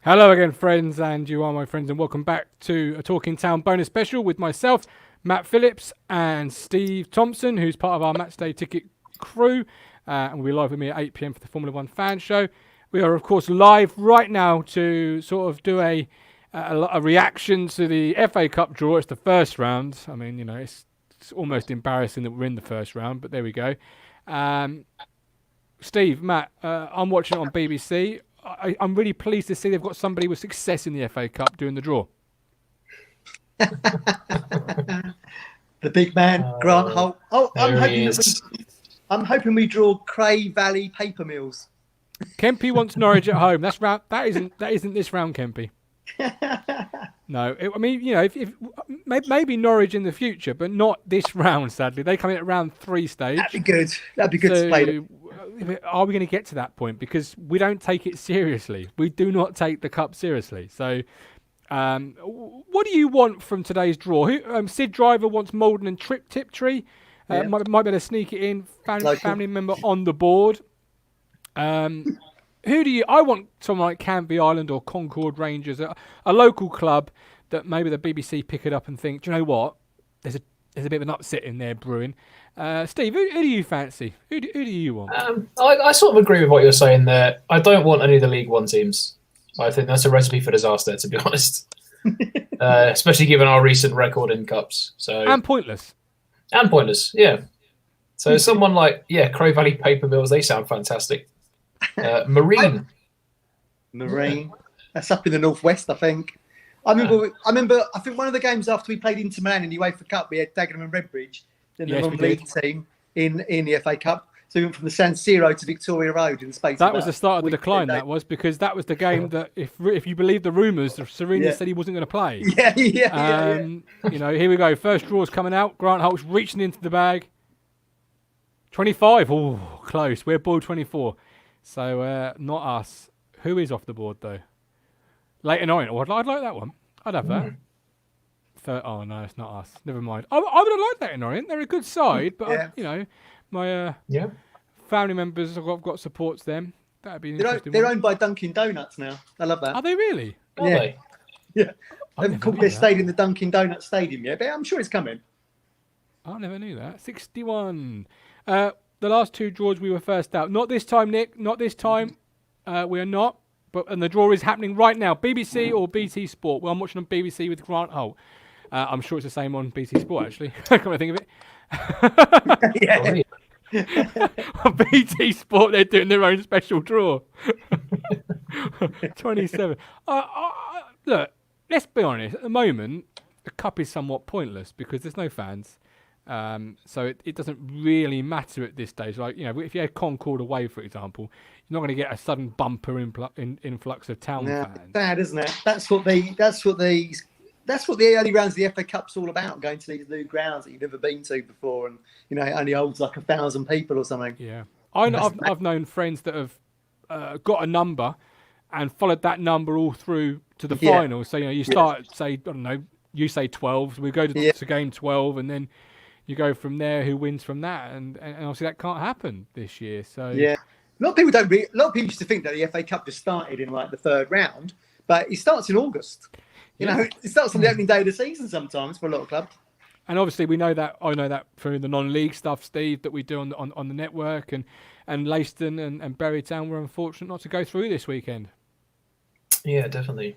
Hello again, friends, and you are my friends, and welcome back to a Talking Town bonus special with myself, Matt Phillips, and Steve Thompson, who's part of our matchday ticket crew, and will be live with me at 8 p.m. for the Formula One fan show. We are, of course, live right now to sort of do a reaction to the FA Cup draw. It's the first round. I mean, you know, it's almost embarrassing that we're in the first round, but there we go. Steve, Matt, I'm watching it on BBC. I'm really pleased to see they've got somebody with success in the FA Cup doing the draw. The big man, Grant Holt. Oh, I'm hoping we draw Cray Valley Paper Mills. Kempy wants Norwich at home. That isn't this round, Kempy. No, I mean, you know, if maybe Norwich in the future, but not this round. Sadly, they come in at round 3 stage. That'd be good. That'd be good to play. Are we going to get to that point? Because we don't take it seriously. We do not take the cup seriously. So, what do you want from today's draw? Sid Driver wants Malden and Tiptree. Might be able to sneak it in. Family member on the board. Who do you? I want someone like Canvey Island or Concord Rangers, a local club that maybe the BBC pick it up and think, do you know what? There's a bit of an upset in there brewing. Steve, who do you fancy? Who do you want? I sort of agree with what you're saying there. I don't want any of the League One teams. I think that's a recipe for disaster, to be honest. Especially given our recent record in cups. And pointless. Yeah. So someone like Crow Valley Paper Mills, they sound fantastic. Marine. That's up in the northwest, I think. I remember. I think one of the games after we played Inter Milan in the UEFA Cup, we had Dagenham and Redbridge, then the non-league team in the FA Cup. So we went from the San Siro to Victoria Road in the space. That was the start of the decline. That was because that was the game that, if you believe the rumours, Serena said he wasn't going to play. Yeah. You know, here we go. First draw's coming out. Grant Holt's reaching into the bag. 25. Oh, close. We're ball 24. So not us. Who is off the board though? Leighton Orient. Oh, I'd like that one. I'd have that. Oh no, it's not us. Never mind. I would have liked Leighton Orient. They're a good side, but you know, my family members have got supports them. That'd be an interesting. They're owned by Dunkin' Donuts now. I love that. Are they really? Are they? Yeah. They've called their stadium the Dunkin' Donuts Stadium. Yeah, but I'm sure it's coming. I never knew that. 61. The last two draws we were first out. Not this time, Nick. Not this time. We are not. And the draw is happening right now. BBC or BT Sport. Well, I'm watching on BBC with Grant Holt. I'm sure it's the same on BT Sport, actually. Come on, think of it. On BT Sport, they're doing their own special draw. 27. Look, let's be honest. At the moment, the cup is somewhat pointless because there's no fans. So it doesn't really matter at this stage. Like, you know, if you had Concord away, for example, you're not going to get a sudden bumper influx of town fans. Bad, isn't it? That's what the early rounds of the FA Cup's all about. Going to these new grounds that you've never been to before, and you know it only holds like 1,000 people or something. Yeah, I've known friends that have got a number and followed that number all through to the final. So you know, you start say I don't know, you say 12, so we go to game 12, and then you go from there. Who wins from that? And obviously that can't happen this year. So yeah, a lot of people used to think that the FA Cup just started in like the third round, but it starts in August. You know, it starts on the opening day of the season sometimes for a lot of clubs. And obviously we know that. I know that through the non-league stuff, Steve, that we do on the network, and Leiston and Bury Town were unfortunate not to go through this weekend. Yeah, definitely.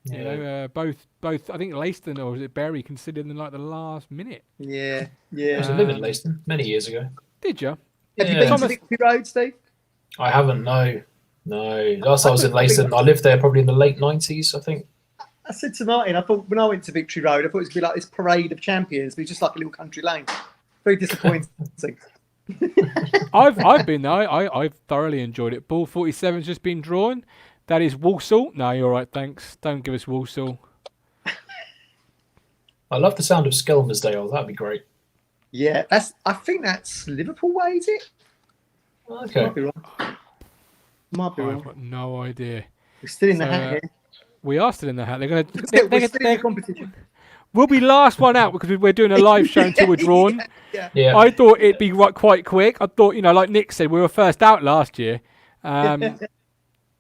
You know, both. I think Leiston or was it Bury considered in like the last minute. Yeah. I was living in Leiston many years ago. Did you? Have you been to Victory Road, Steve? I haven't. No. Last time I was in Leiston, I lived there probably in the late 90s, I think. I said to Martin, I thought when I went to Victory Road, I thought it was going to be like this parade of champions, but it's just like a little country lane. Very disappointing. I've been there. I've thoroughly enjoyed it. Ball 47's just been drawn. That is Walsall. No, you're all right, thanks. Don't give us Walsall. I love the sound of Skelmersdale. That'd be great. Yeah, I think that's Liverpool way, is it? Okay. Might be wrong. I've got no idea. We're still in the hat here. We are still in the hat. They're We're still in the competition. We'll be last one out because we're doing a live show until we're drawn. Yeah. I thought it'd be quite quick. I thought, you know, like Nick said, we were first out last year.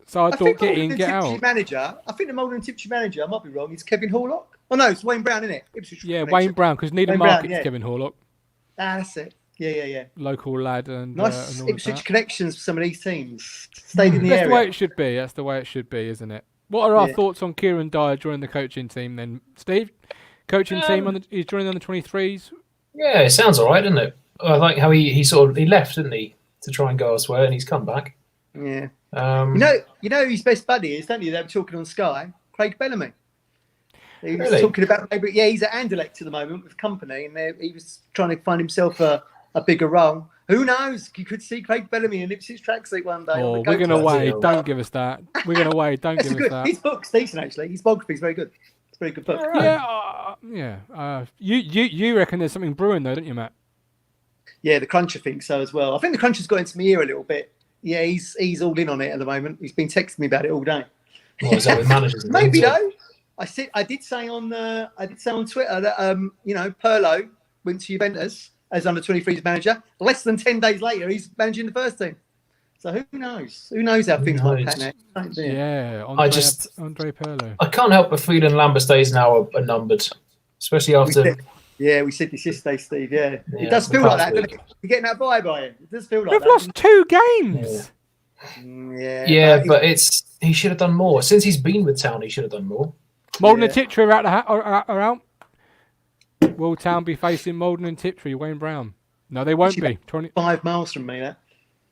So I thought think get Malden in, and get Tiptree out. manager. I think the Malden and Tiptree manager, I might be wrong, is Kevin Horlock. Oh no, it's Wayne Brown, isn't it? Ipswich Yeah, connection. Wayne Brown, because Needham Wayne Brown, Market's yeah. Kevin Horlock, That's it. Yeah. local lad, and Nice all of Ipswich that. connections for some of these teams. Stayed in the That's area. the way it should be. That's the way it should be, isn't it? What are our Yeah. thoughts on Kieran Dyer joining the coaching team then, Steve? Coaching team he's joining on the 23s. Yeah, it sounds all right, doesn't it? I like how he left, didn't he, to try and go elsewhere, and he's come back. Yeah. You You know who his best buddy is, don't you? They were talking on Sky. Craig Bellamy. He was Really? talking about maybe. Yeah, he's at Anderlecht at the moment with company, and he was trying to find himself a bigger role. Who knows? You could see Craig Bellamy in Ipswich tracksuit one day. Oh, we're going to wait. Don't give us that. We're going to wait. Don't give us that. His book's decent, actually. His biography is very good. It's a very good book. Yeah. You reckon there's something brewing though, don't you, Matt? Yeah, the Cruncher thinks so as well. I think the Cruncher's got into my ear a little bit. Yeah, he's all in on it at the moment. He's been texting me about it all day. What is that with managers? and Maybe things, though. I did say on Twitter that Pirlo went to Juventus as under 23s manager. Less than 10 days later, he's managing the first team. So who knows? Who knows how things might pan out? Yeah, Andre Pirlo. I can't help but feeling Lambert days now are numbered, especially after. We said this yesterday, Steve. Yeah, it does feel like that, doesn't it? You're getting that vibe by it. It does feel like We've that. lost 2 games. Yeah, but he should have done more. Since he's been with Town, he should have done more. Malden and Tiptree are out. Will Town be facing Malden and Tiptree? Wayne Brown? No, they won't be. 5 miles from me. That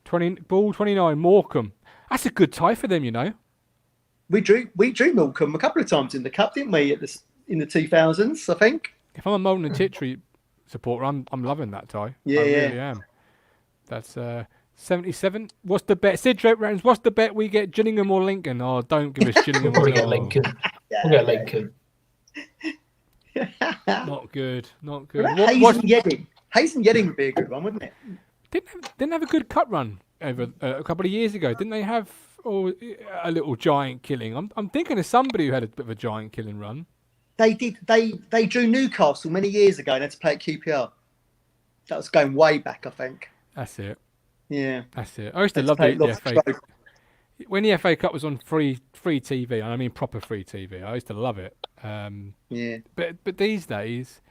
29. Morecambe. That's a good tie for them, you know. we drew Morecambe a couple of times in the cup, didn't we? In the 2000s, I think. If I'm a Malden and Tiptree supporter, I'm loving that tie. Yeah, I really am. That's 77. What's the bet? Sid Drake Rams, what's the bet we get, Gillingham or Lincoln? Oh, don't give us Gillingham. We'll get Lincoln. We'll get Lincoln. Not good. Hayes and Yedding would be a good one, wouldn't it? Didn't have a good cup run over a couple of years ago. Didn't they have a little giant killing? I'm thinking of somebody who had a bit of a giant killing run. They did. They drew Newcastle many years ago and had to play at QPR. That was going way back, I think. That's it. Yeah. That's it. I used to love the FA. When the FA Cup was on free TV, and I mean proper free TV, I used to love it. Yeah. But these days...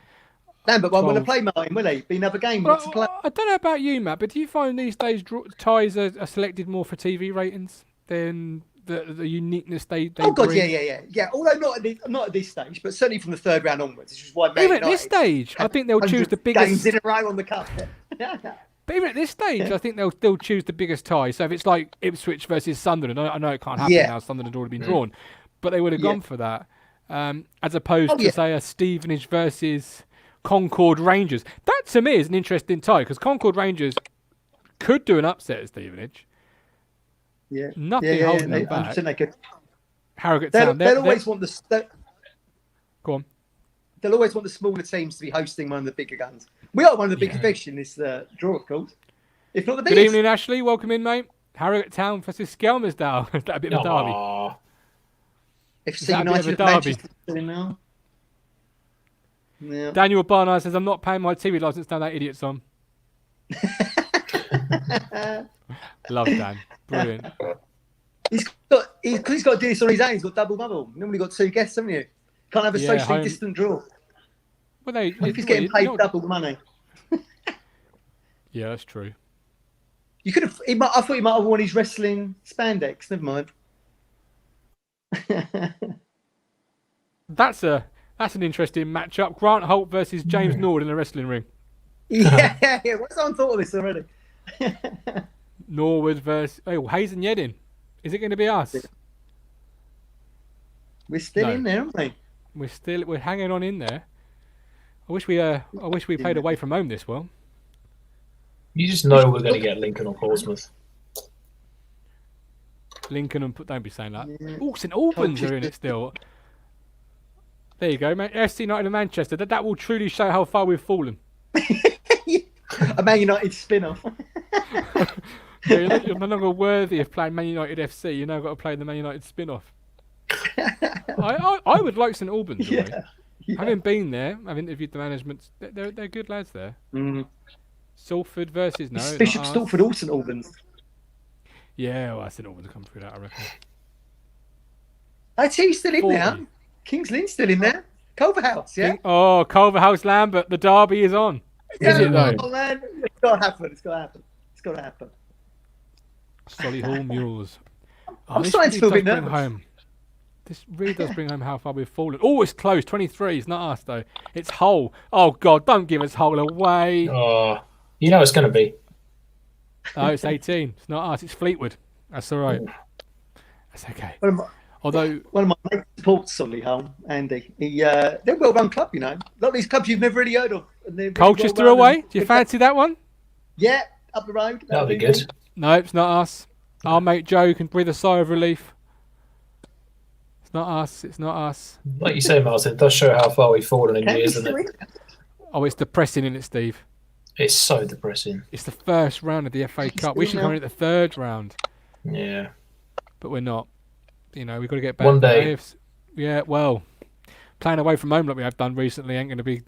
Lambert won't want to play, Martin, will he? Be another game. Well, I don't know about you, Matt, but do you find these days ties are selected more for TV ratings than the uniqueness they Oh God, bring? yeah. Although not at this stage, but certainly from the 3rd round onwards, which is why even at this stage, I think they'll choose the biggest games in a row on the cup. But even at this stage, I think they'll still choose the biggest tie. So if it's like Ipswich versus Sunderland, I know it can't happen now. Sunderland had already been drawn, but they would have gone for that, as opposed to say a Stevenage versus Concord Rangers. That to me is an interesting tie because Concord Rangers could do an upset at Stevenage. Yeah, nothing holding them back. They could. Harrogate Town. They'll always want the. Go on. They'll always want the smaller teams to be hosting one of the bigger guns. We are one of the bigger fish in this draw, of course. If not the biggest. Good evening, Ashley. Welcome in, mate. Harrogate Town versus Skelmersdale. Is that a bit of a derby? FC United Manchester now. Yeah. Daniel Barnard says, I'm not paying my TV licence down that idiot's on. Love Dan. Brilliant. He's got to do this on his own. He's got double bubble. Normally got 2 guests, haven't you? Can't have a socially distant draw. Well, if he's getting paid double the money. Yeah, that's true. You could have. I thought he might have worn his wrestling spandex. Never mind. That's an interesting matchup. Grant Holt versus James Nord in a wrestling ring. Yeah. What's on thought of this already? Norwood versus Hayes and Yedding. Is it going to be us? We're still in there, aren't we? We're hanging on in there. I wish we played away from home this well. You just know we're going to get Lincoln or Portsmouth. Lincoln and don't be saying that. Oh, St Albans are in it still. There you go, mate. FC United and Manchester. That will truly show how far we've fallen. A Man United spin-off. You're no longer worthy of playing Man United FC. You now got to play the Man United spin-off. I would like St Albans. Yeah. Having been there, I've interviewed the management. They're good lads there. Salford versus Bishop Stortford or St Albans. Yeah, well, St Albans will come through that, I reckon. IT's still in 40. there. Kings Lynn's still in there. Culverhouse, yeah. Culverhouse Lambert. The derby is on. Is it though? Oh man, it's got to happen. It's got to happen. It's got to happen. Solihull Mules. I'm this starting to feel a bit does bring nervous. home. This really does bring home how far we've fallen. Oh, it's close. 23. It's not us though. It's Hull. Oh God, don't give us Hull away. Oh, you know it's going to be. No, it's 18. It's not us. It's Fleetwood. That's all right. That's okay. Although One of my mates supports Solihull, Andy. They're a well-run club, you know. A lot of these clubs you've never really heard of. And they're really Colchester well-run away. and- Do you fancy that one? Yeah, up the road. That'll be good. No, it's not us. Our mate Joe can breathe a sigh of relief. It's not us. It's not us. Like you say, Martin, it does show how far we've fallen in Can years, we doesn't it? still- Oh, it's depressing, isn't it, Steve? It's so depressing. It's the first round of the FA Cup. We should come in at the third round, Yeah. but we're not. You know, we've got to get back. One day. Yeah, well, playing away from home like we have done recently ain't going to be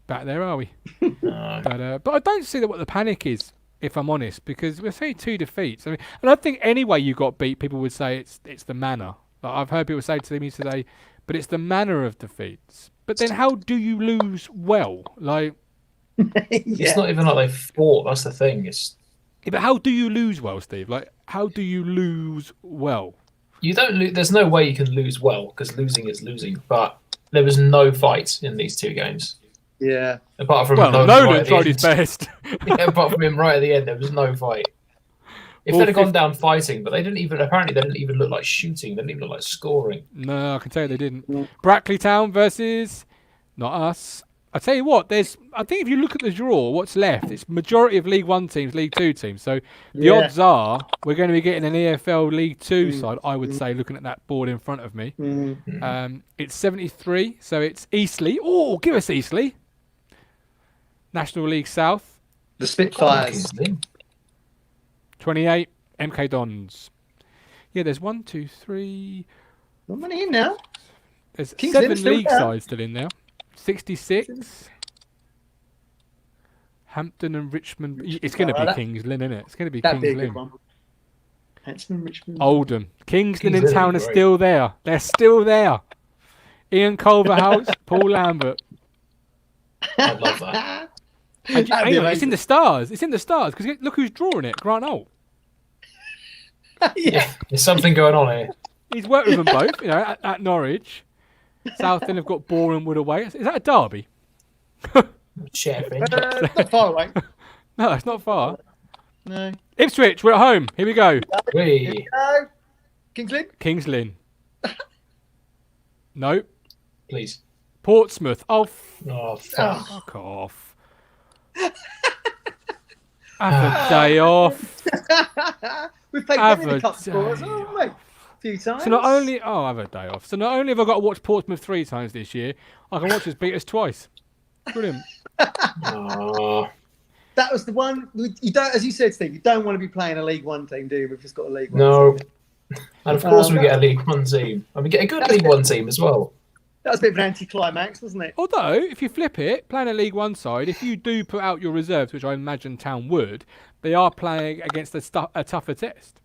back there, are we? No. But I don't see that what the panic is, if I'm honest, because we're saying 2 defeats. I mean, and I think any way you got beat, people would say it's the manner. Like I've heard people say to me today, but it's the manner of defeats. But then how do you lose well? Like, It's not even like they fought. That's the thing. It's yeah, but how do you lose well, Steve? Like, how do you lose well? you don't. There's no way you can lose well because losing is losing. But there was no fight in these two games. Yeah. Apart from Well, Nolan Nolan right at the tried end. his best. Yeah, apart from him right at the end, there was no fight. If Well, they'd have gone down fighting, but they didn't even. Apparently, they didn't even look like shooting. They didn't even look like scoring. No, I can tell you they didn't. Brackley Town versus not us. I tell you what, I think if you look at the draw, what's left, it's majority of League One teams, League Two teams. So the odds are we're going to be getting an EFL League Two side. I would say, looking at that board in front of me, it's 73. So it's Eastleigh. Oh, give us Eastleigh. National League South. The Spitfires. 28. MK Dons. Yeah, there's 1, 2, 3. Not many in now. There's Kings 7 Lynn still league there. sides still in there. 66. Hampton and Richmond. It's going to be that- Kings Lynn, isn't it? It's going to be That'd be Kings a good Lynn. one. Hampton, Richmond. Oldham. Kings Lynn and Lynn Town are would be great. still there. They're still there. Ian Culverhouse, Paul Lambert. I'd love that. And That'd be hang on, it's in amazing. the stars. It's in the stars because look who's drawing it. Grant Holt. Yeah. There's something going on here. He's worked with them both, you know, at Norwich. Southend have got Boreham Wood away. Is that a derby? Sheffin. Not far away. No, it's not far. No. Ipswich, we're at home. Here we go. Wee. No. Kings Lynn? Kings Lynn. Nope. Please. Portsmouth. Oh, Oh, fuck. fuck off. Have a day off. We've played Have them in a the cup before as day well, haven't we? A few times. So not only have a day off. So not only have I got to watch Portsmouth 3 times this year, I can watch us beat us twice. Brilliant. Oh. That was the one. You don't, as you said, Steve. You don't want to be playing a League One team, do you? We've just got a League One. No. team. And of course we get a League One team. And we get a good League One team as well. That was a bit of an anticlimax, wasn't it? Although, if you flip it, playing a League One side, if you do put out your reserves, which I imagine Town would, they are playing against a tougher test.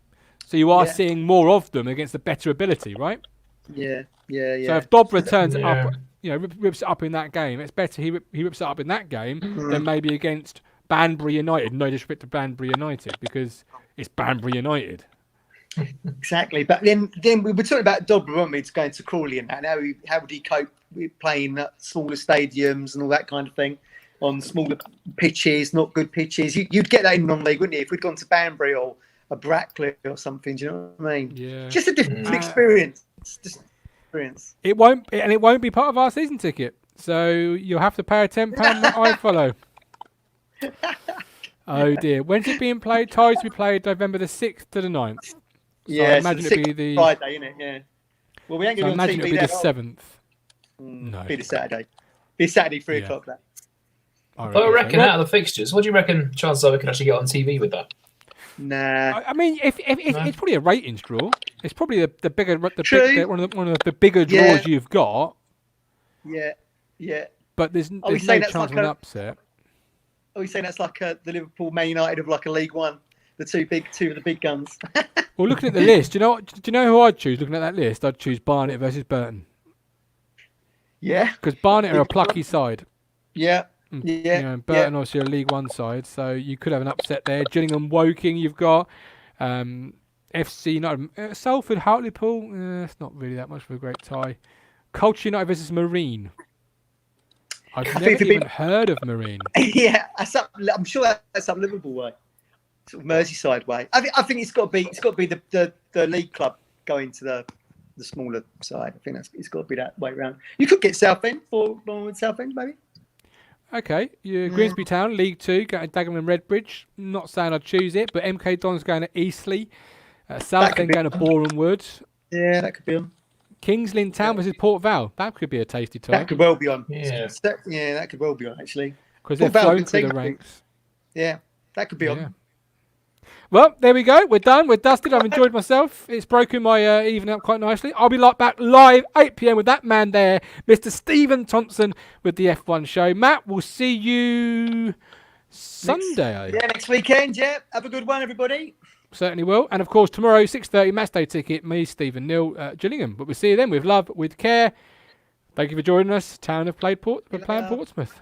So you are Yeah. seeing more of them against a better ability, right? Yeah. So Yeah. if Dobra turns it Yeah. up, you know, rips it up in that game, it's better he rips it up in that game than maybe against Banbury United. No disrespect to Banbury United because it's Banbury United. Exactly. But then we were talking about Dobra, weren't we? It's going to Crawley and that. How would he cope with playing at smaller stadiums and all that kind of thing on smaller pitches, not good pitches? You'd get that in non-league, wouldn't you? If we'd gone to Banbury or a Brackley or something, do you know what I mean? Yeah. Just a different experience. Just experience. It won't be part of our season ticket. So you'll have to pay a £10 that I follow. Oh dear. When's it being played? Ties to be played November the 6th to the 9th. So Yeah, I imagine it'd be the Friday, isn't it? Yeah. Well, we ain't so I going to be imagine on TV it'll be the that 7th. No. Be the Saturday. Be Saturday, 3 Yeah. o'clock. That. I reckon out of the fixtures, what do you reckon chances are we can actually get on TV with that? Nah. I mean, if it's probably a ratings draw. It's probably the bigger, True. one of the bigger Yeah. draws you've got. Yeah. Yeah. But there's we no saying chance that's of like an a- upset. Are we saying that's like the Liverpool Man United of like a League One? two of the big guns. Well, looking at the list, do you know who I'd choose? Looking at that list, I'd choose Barnet versus Burton. Yeah. Because Barnet are a plucky side. Yeah. Yeah. And Burton obviously a League One side, so you could have an upset there. Gillingham, Woking, you've got FC United, Salford, Hartlepool. It's not really that much of a great tie. Colchester United versus Marine. I've never even heard of Marine. Yeah, I'm sure that's up Liverpool way, sort of Merseyside way. I think it's got to be the league club going to the smaller side. I think it's got to be that way around. You could get Southend for Southend maybe. Okay, Grimsby Town, League 2, going to Dagenham and Redbridge. Not saying I'd choose it, but MK Dons going to Eastleigh. Southend going to Boreham Wood. Yeah, that could be on. Kings Lynn Town versus Port Vale. That could be a tasty tie. That could well be on. Yeah, that could well be on actually. Because they're flown through the ranks. Yeah, that could be on. Well, there we go. We're done. We're dusted. I've enjoyed myself. It's broken my evening up quite nicely. I'll be back live 8 p.m. with that man there, Mr. Stephen Thompson, with the F1 show. Matt, we'll see you Sunday. Next weekend. Yeah, have a good one, everybody. Certainly will. And of course, tomorrow, 6:30, match day ticket. Me, Stephen, Neil, Gillingham. But we'll see you then with love, with care. Thank you for joining us. Town have playing Portsmouth.